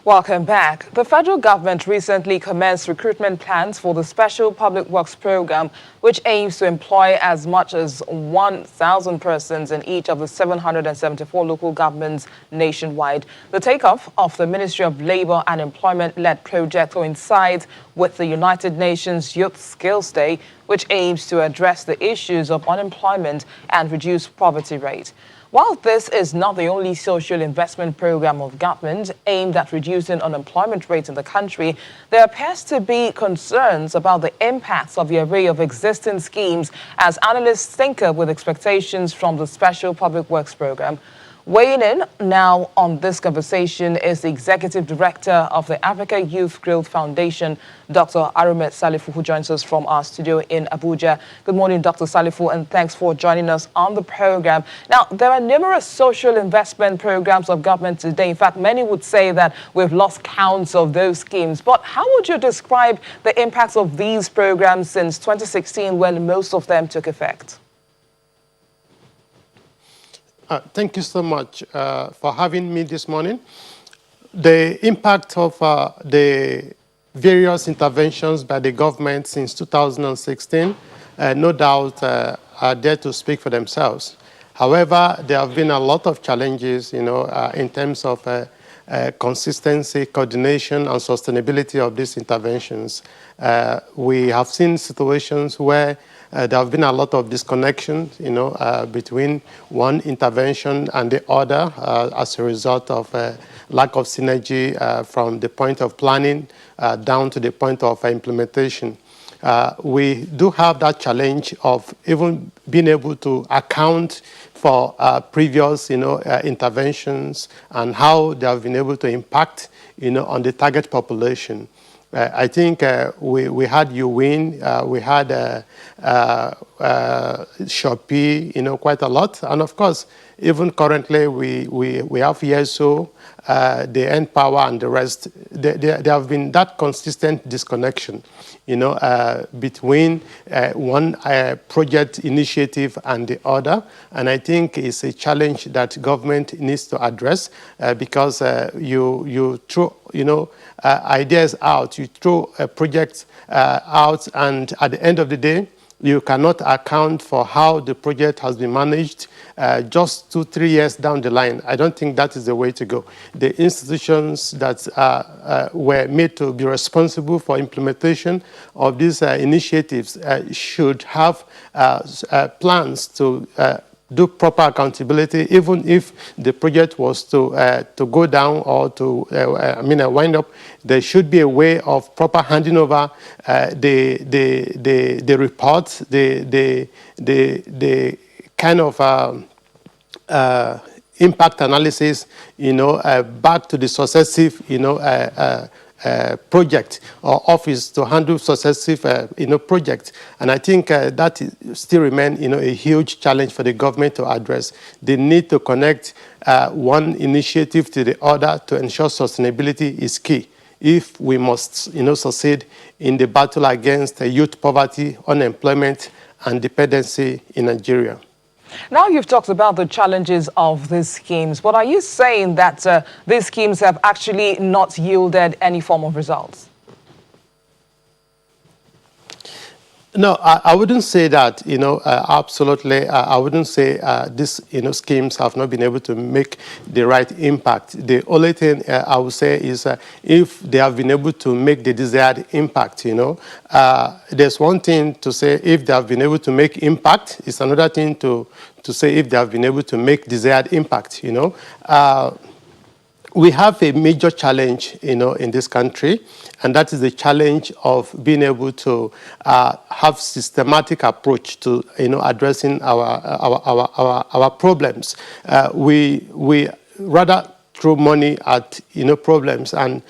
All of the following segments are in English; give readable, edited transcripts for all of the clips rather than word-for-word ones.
Welcome back. The federal government recently commenced recruitment plans for the Special Public Works Program, which aims to employ as much as 1,000 persons in each of the 774 local governments nationwide. The takeoff of the Ministry of Labor and Employment-led project coincides with the United Nations Youth Skills Day, which aims to address the issues of unemployment and reduce poverty rate. While this is not the only social investment program of government aimed at reducing unemployment rates in the country, there appears to be concerns about the impacts of the array of existing schemes as analysts tinker with expectations from the Special Public Works Program. Weighing in now on this conversation is the Executive Director of the Africa Youth Growth Foundation, Dr. Arome Salifu, who joins us from our studio in Abuja. Good morning, Dr. Salifu, and thanks for joining us on the program. Now, there are numerous social investment programs of government today. In fact, many would say that we've lost counts of those schemes. But how would you describe the impacts of these programs since 2016 when most of them took effect? Thank you so much for having me this morning. The impact of the various interventions by the government since 2016, no doubt, are there to speak for themselves. However, there have been a lot of challenges, in terms of consistency, coordination, and sustainability of these interventions. We have seen situations where there have been a lot of disconnection, between one intervention and the other as a result of lack of synergy from the point of planning down to the point of implementation. We do have that challenge of even being able to account for previous, interventions and how they have been able to impact, on the target population. I think we had UWIN, we had Shopee, quite a lot. And of course, even currently, we have ESO, the End Power and the rest. There have been that consistent disconnection, between one project initiative and the other. And I think it's a challenge that government needs to address because you throw, ideas out, you throw a project out, and at the end of the day, you cannot account for how the project has been managed just 2-3 years down the line. I don't think that is the way to go. The institutions that were made to be responsible for implementation of these initiatives should have plans to do proper accountability, even if the project was to go down or to wind up. There should be a way of proper handing over the reports, the kind of impact analysis, back to the successive, project or office to handle successive, projects. And I think that still remains, a huge challenge for the government to address. They need to connect one initiative to the other to ensure sustainability is key if we must, succeed in the battle against youth poverty, unemployment, and dependency in Nigeria. Now you've talked about the challenges of these schemes, but are you saying that these schemes have actually not yielded any form of results? No, I wouldn't say that, absolutely. I wouldn't say these, schemes have not been able to make the right impact. The only thing I would say is if they have been able to make the desired impact, there's one thing to say if they have been able to make impact. It's another thing to say if they have been able to make desired impact, We have a major challenge, in this country, and that is the challenge of being able to have systematic approach to, addressing our problems. We rather throw money at, problems and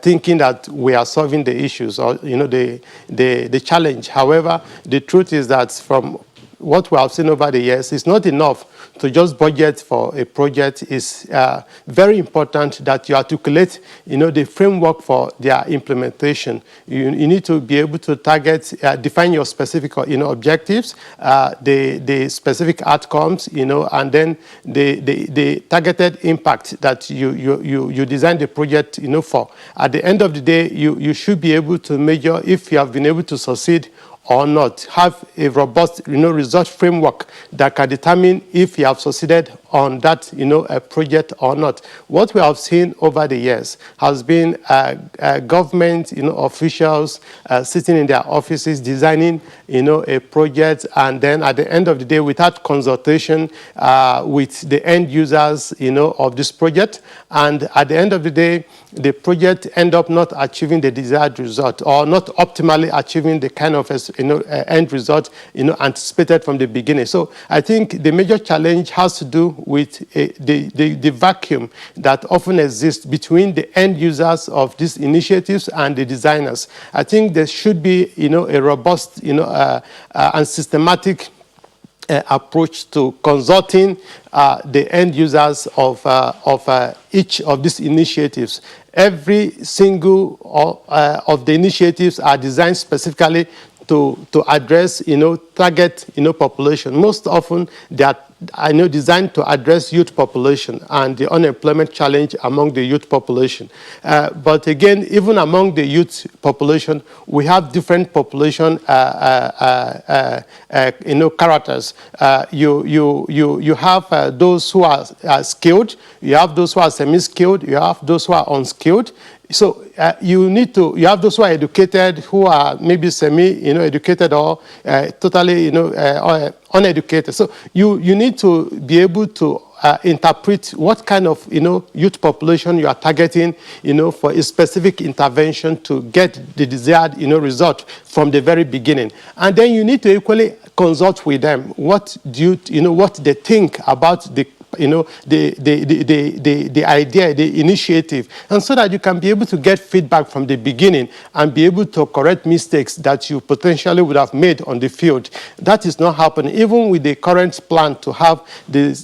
thinking that we are solving the issues or, the challenge. However, the truth is that from what we have seen over the years is not enough to just budget for a project. It's very important that you articulate, the framework for their implementation. You need to be able to target, define your specific, objectives, the specific outcomes, and then the targeted impact that you design the project, for. At the end of the day, you should be able to measure if you have been able to succeed or not. Have a robust, result framework that can determine if you have succeeded on that, a project or not. What we have seen over the years has been government, officials sitting in their offices designing, a project, and then at the end of the day, without consultation with the end users, of this project, and at the end of the day, the project end up not achieving the desired result or not optimally achieving the kind of end result anticipated from the beginning. So I think the major challenge has to do with the vacuum that often exists between the end users of these initiatives and the designers. I think there should be a robust and systematic approach to consulting the end users of each of these initiatives. Every single of the initiatives are designed specifically to address, target, population. Most often, they are designed to address youth population and the unemployment challenge among the youth population. But again, even among the youth population, we have different population, characters. You have those who are skilled, you have those who are semi-skilled, you have those who are unskilled. So you have those who are educated, who are maybe semi-educated or totally, uneducated. So you need to be able to interpret what kind of, youth population you are targeting, for a specific intervention to get the desired, result from the very beginning. And then you need to equally consult with them. What what they think about the the idea, the initiative, and so that you can be able to get feedback from the beginning and be able to correct mistakes that you potentially would have made on the field. That is not happening. Even with the current plan to have the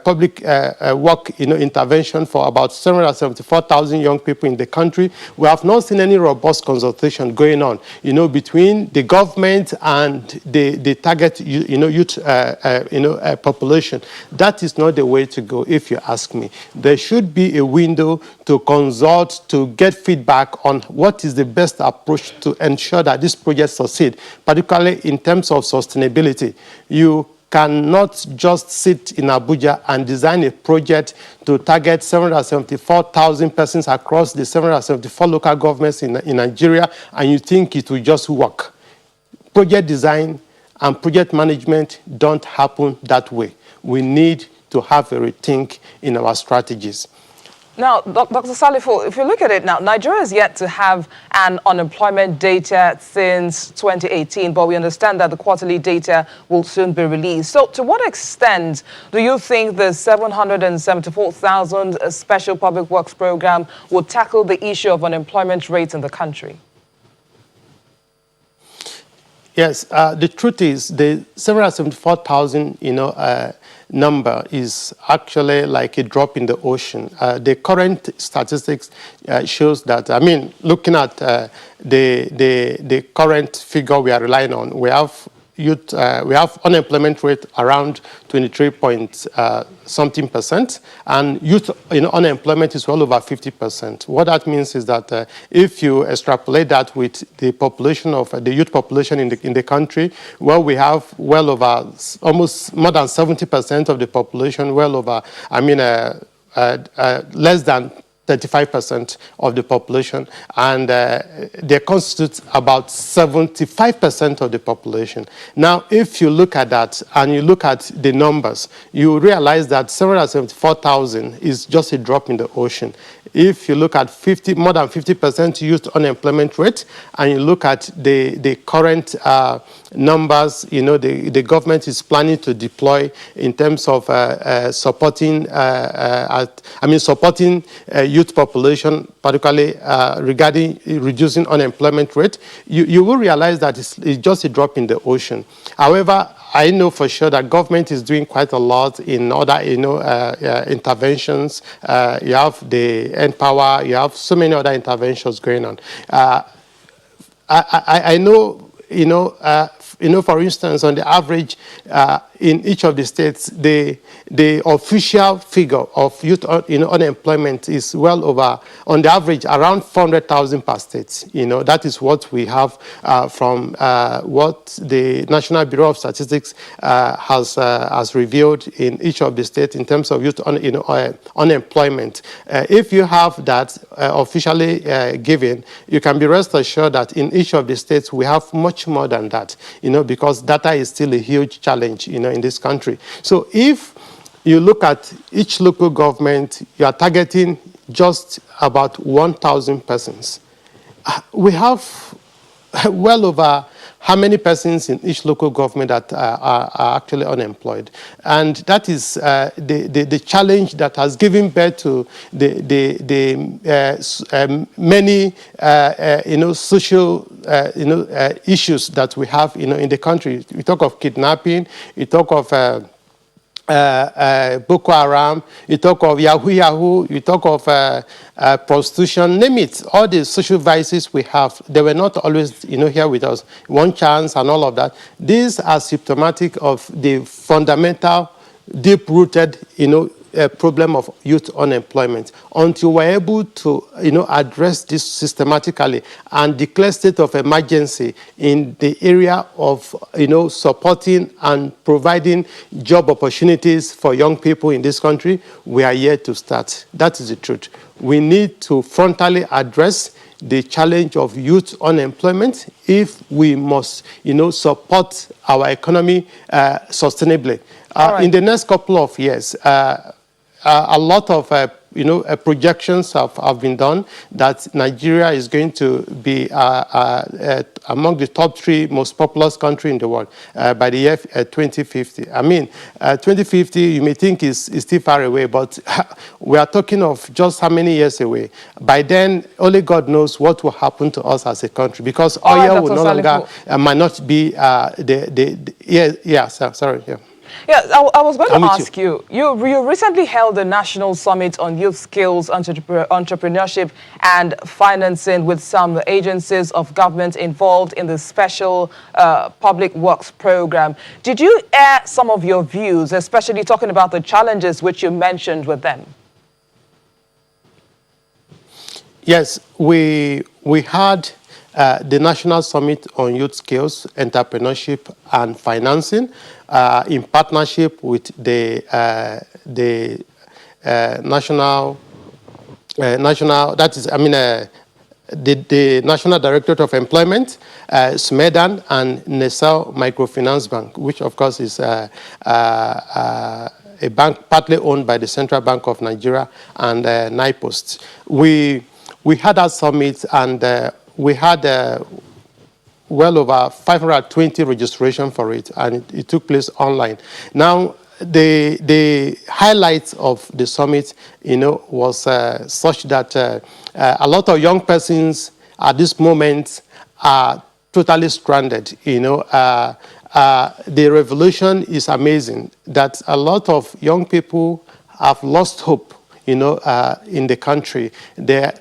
public work intervention for about 774,000 young people in the country, we have not seen any robust consultation going on, between the government and the target, youth, population. That is not the way to go, if you ask me. There should be a window to consult, to get feedback on what is the best approach to ensure that this project succeeds, particularly in terms of sustainability. You cannot just sit in Abuja and design a project to target 774,000 persons across the 774 local governments in Nigeria, and you think it will just work. Project design and project management don't happen that way. We need to have a rethink in our strategies. Now, Dr. Salifu, if you look at it now, Nigeria is yet to have an unemployment data since 2018, but we understand that the quarterly data will soon be released. So to what extent do you think the 774,000 Special Public Works Program will tackle the issue of unemployment rates in the country? Yes, the truth is the 774,000, number is actually like a drop in the ocean. The current statistics shows that, looking at the current figure we are relying on, we have youth, we have unemployment rate around 23.something%, and youth unemployment is well over 50%. What that means is that if you extrapolate that with the population of the youth population in the country, well, we have well over almost more than 70% of the population, well over, less than 35% of the population, and they constitute about 75% of the population. Now, if you look at that and you look at the numbers, you realize that 774,000 is just a drop in the ocean. if you look at more than 50% youth unemployment rate, and you look at the current numbers, the government is planning to deploy in terms of supporting youth population, particularly regarding reducing unemployment rate, you will realize that it's just a drop in the ocean. However, I know for sure that government is doing quite a lot in other, interventions. You have the Empower, you have so many other interventions going on. I know, for instance, on the average, in each of the states, the official figure of youth unemployment is well over, on the average, around 400,000 per state. That is what we have from what the National Bureau of Statistics has revealed in each of the states in terms of youth unemployment. If you have that officially given, you can be rest assured that in each of the states we have much more than that, because data is still a huge challenge, in this country. So if you look at each local government, you are targeting just about 1,000 persons. We have well over how many persons in each local government that are actually unemployed. And that is the challenge that has given birth to many social issues that we have in the country. We talk of kidnapping, we talk of Boko Haram, you talk of Yahoo, you talk of prostitution, name it. All the social vices we have, they were not always, here with us. One chance and all of that. These are symptomatic of the fundamental, deep-rooted, problem of youth unemployment. Until we're able to, address this systematically and declare state of emergency in the area of, supporting and providing job opportunities for young people in this country, we are yet to start. That is the truth. We need to frontally address the challenge of youth unemployment if we must, support our economy sustainably. Right. In the next couple of years, a lot of projections have been done that Nigeria is going to be among the top 3 most populous countries in the world by the year 2050. I mean, 2050 you may think is still far away, but we are talking of just how many years away. By then, only God knows what will happen to us as a country, because oil will no longer, might not be sorry. Yeah, I was going to ask you. You recently held a national summit on youth skills, entrepreneurship, and financing with some agencies of government involved in the special public works program. Did you air some of your views, especially talking about the challenges which you mentioned with them? Yes, we had the National Summit on Youth Skills, Entrepreneurship and Financing in partnership with the National, the National Directorate of Employment, SMEDAN, and Nesal Microfinance Bank, which of course is a bank partly owned by the Central Bank of Nigeria and NIPOST. We had that summit, and we had well over 520 registration for it, and it took place online. Now, the highlights of the summit, was such that a lot of young persons at this moment are totally stranded. The revolution is amazing that a lot of young people have lost hope. In the country, they are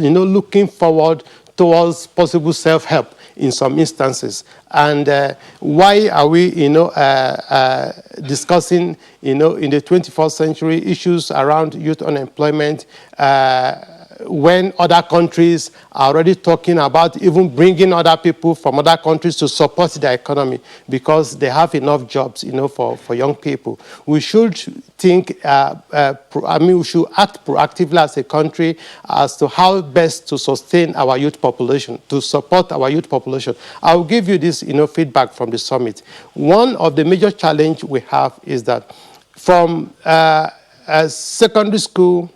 looking forward towards possible self-help in some instances. And why are we, discussing, in the 21st century issues around youth unemployment when other countries are already talking about even bringing other people from other countries to support their economy because they have enough jobs, for young people? We should think, we should act proactively as a country as to how best to sustain our youth population, to support our youth population. I'll give you this, feedback from the summit. One of the major challenges we have is that from secondary school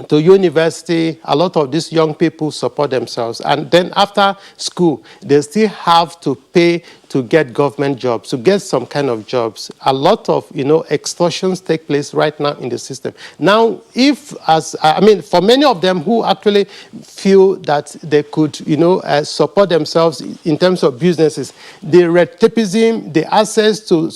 to university, a lot of these young people support themselves. And then after school, they still have to pay to get government jobs, to get some kind of jobs. A lot of, extortions take place right now in the system. Now, for many of them who actually feel that they could, support themselves in terms of businesses, the recidivism, the access to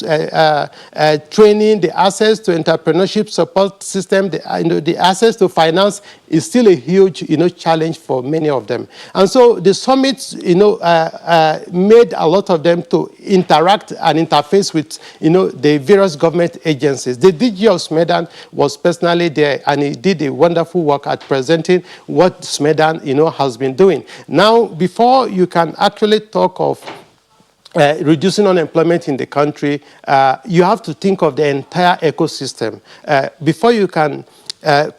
training, the access to entrepreneurship support system, the access to finance is still a huge, challenge for many of them. And so the summits, made a lot of them to interact and interface with, the various government agencies. The DG of SMEDAN was personally there, and he did a wonderful work at presenting what SMEDAN, has been doing. Now, before you can actually talk of reducing unemployment in the country, you have to think of the entire ecosystem. Before you can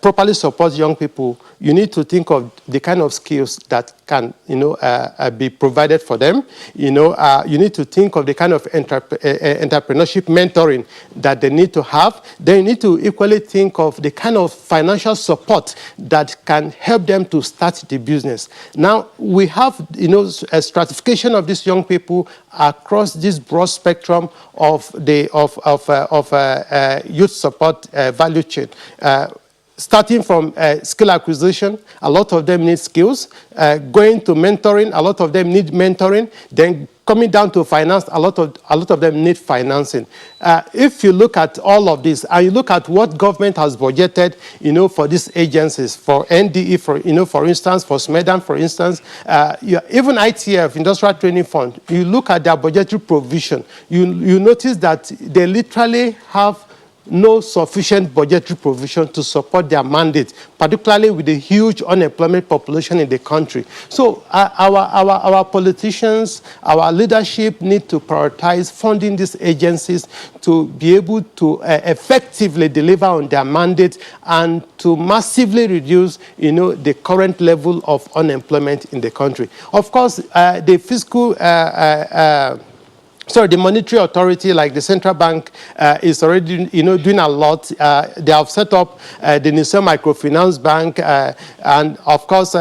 properly support young people, you need to think of the kind of skills that can, be provided for them. You need to think of the kind of entrepreneurship mentoring that they need to have. Then you need to equally think of the kind of financial support that can help them to start the business. Now, we have, a stratification of these young people across this broad spectrum of the youth support value chain. Starting from skill acquisition, a lot of them need skills. Going to mentoring, a lot of them need mentoring. Then coming down to finance, a lot of them need financing. If you look at all of this, and you look at what government has budgeted, for these agencies, for NDE, for instance, for SMEDAN, for instance, even ITF, Industrial Training Fund, you look at their budgetary provision, you notice that they literally have no sufficient budgetary provision to support their mandate, particularly with the huge unemployment population in the country. So our politicians, our leadership need to prioritize funding these agencies to be able to effectively deliver on their mandate and to massively reduce, the current level of unemployment in the country. Of course, the fiscal the monetary authority, like the central bank, is already, doing a lot. They have set up the Nissan Microfinance Bank, and of course,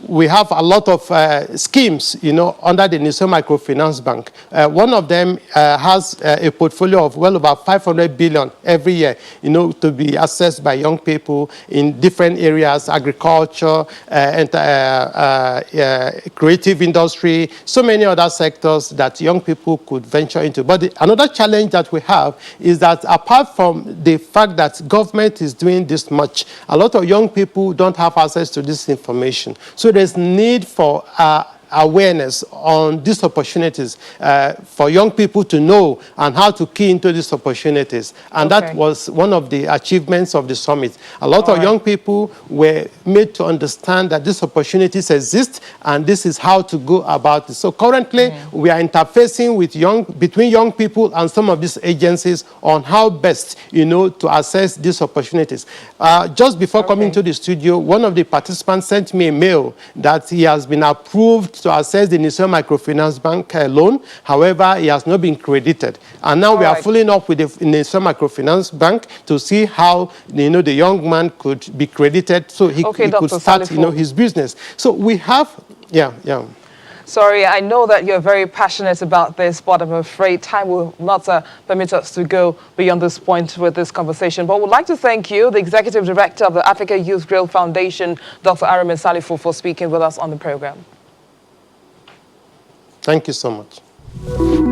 we have a lot of schemes, under the Nissan Microfinance Bank. One of them has a portfolio of well over 500 billion every year, to be accessed by young people in different areas: agriculture, creative industry, so many other sectors that young people could venture into. But another challenge that we have is that apart from the fact that government is doing this much, a lot of young people don't have access to this information. So there's need for awareness on these opportunities for young people to know and how to key into these opportunities. And that was one of the achievements of the summit. A lot of young people were made to understand that these opportunities exist and this is how to go about it. So currently, we are interfacing with between young people and some of these agencies on how best, to assess these opportunities. Just before coming to the studio, one of the participants sent me a mail that he has been approved to access the Nissan Microfinance Bank loan. However, he has not been credited. And now we are following up with the Nissan Microfinance Bank to see how, the young man could be credited so he could start, Salifu, his business. So we have, Sorry, I know that you're very passionate about this, but I'm afraid time will not permit us to go beyond this point with this conversation. But we'd like to thank you, the Executive Director of the Africa Youth Growth Foundation, Dr. Arome Salifu, for speaking with us on the program. Thank you so much.